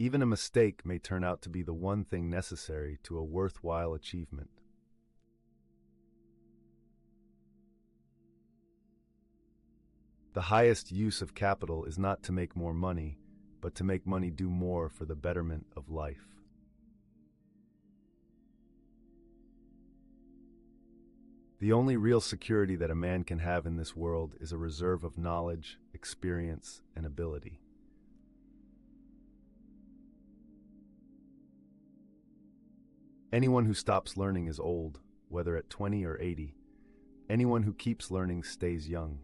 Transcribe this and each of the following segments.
Even a mistake may turn out to be the one thing necessary to a worthwhile achievement. The highest use of capital is not to make more money, but to make money do more for the betterment of life. The only real security that a man can have in this world is a reserve of knowledge, experience, and ability. Anyone who stops learning is old, whether at 20 or 80. Anyone who keeps learning stays young.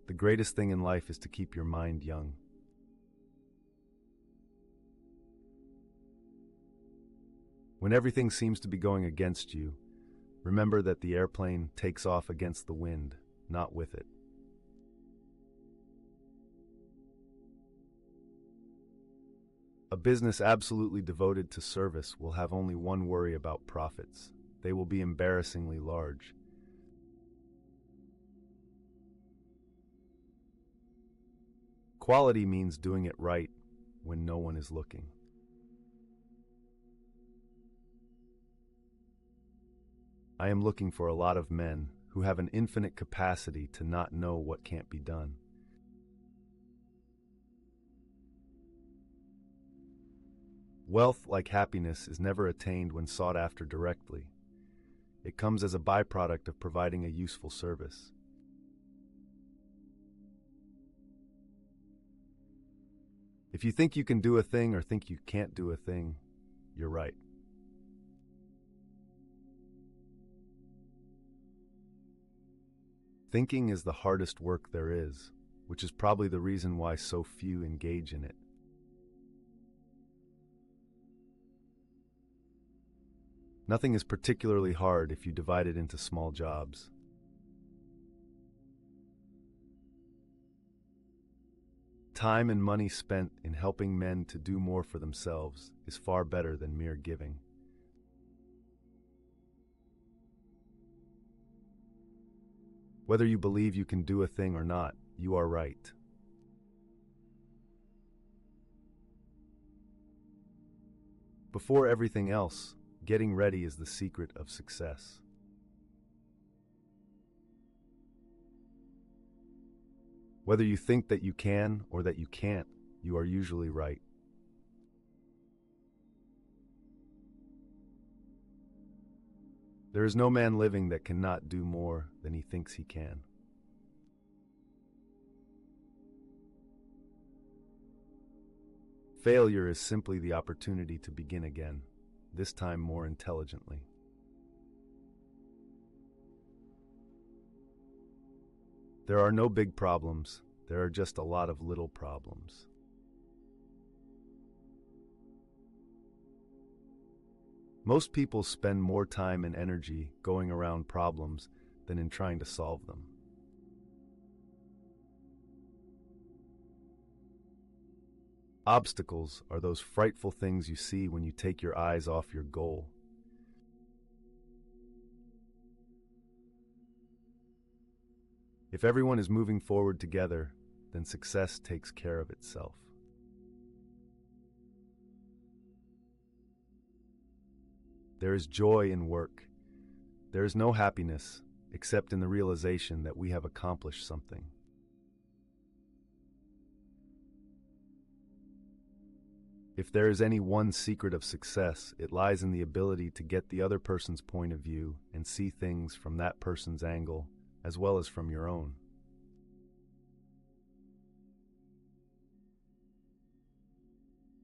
The greatest thing in life is to keep your mind young. When everything seems to be going against you, remember that the airplane takes off against the wind, not with it. A business absolutely devoted to service will have only one worry about profits. They will be embarrassingly large. Quality means doing it right when no one is looking. I am looking for a lot of men who have an infinite capacity to not know what can't be done. Wealth, like happiness, is never attained when sought after directly. It comes as a byproduct of providing a useful service. If you think you can do a thing or think you can't do a thing, you're right. Thinking is the hardest work there is, which is probably the reason why so few engage in it. Nothing is particularly hard if you divide it into small jobs. Time and money spent in helping men to do more for themselves is far better than mere giving. Whether you believe you can do a thing or not, you are right. Before everything else, getting ready is the secret of success. Whether you think that you can or that you can't, you are usually right. There is no man living that cannot do more than he thinks he can. Failure is simply the opportunity to begin again, this time more intelligently. There are no big problems, there are just a lot of little problems. Most people spend more time and energy going around problems than in trying to solve them. Obstacles are those frightful things you see when you take your eyes off your goal. If everyone is moving forward together, then success takes care of itself. There is joy in work. There is no happiness except in the realization that we have accomplished something. If there is any one secret of success, it lies in the ability to get the other person's point of view and see things from that person's angle, as well as from your own.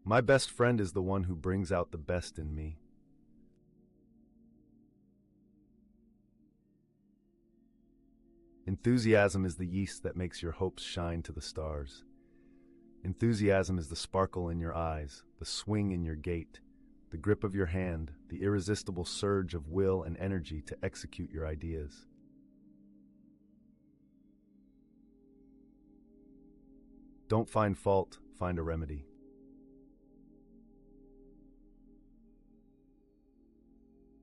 My best friend is the one who brings out the best in me. Enthusiasm is the yeast that makes your hopes shine to the stars. Enthusiasm is the sparkle in your eyes, the swing in your gait, the grip of your hand, the irresistible surge of will and energy to execute your ideas. Don't find fault, find a remedy.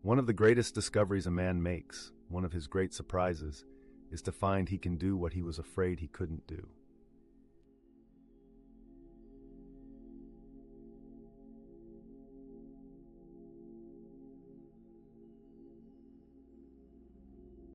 One of the greatest discoveries a man makes, one of his great surprises, is to find he can do what he was afraid he couldn't do.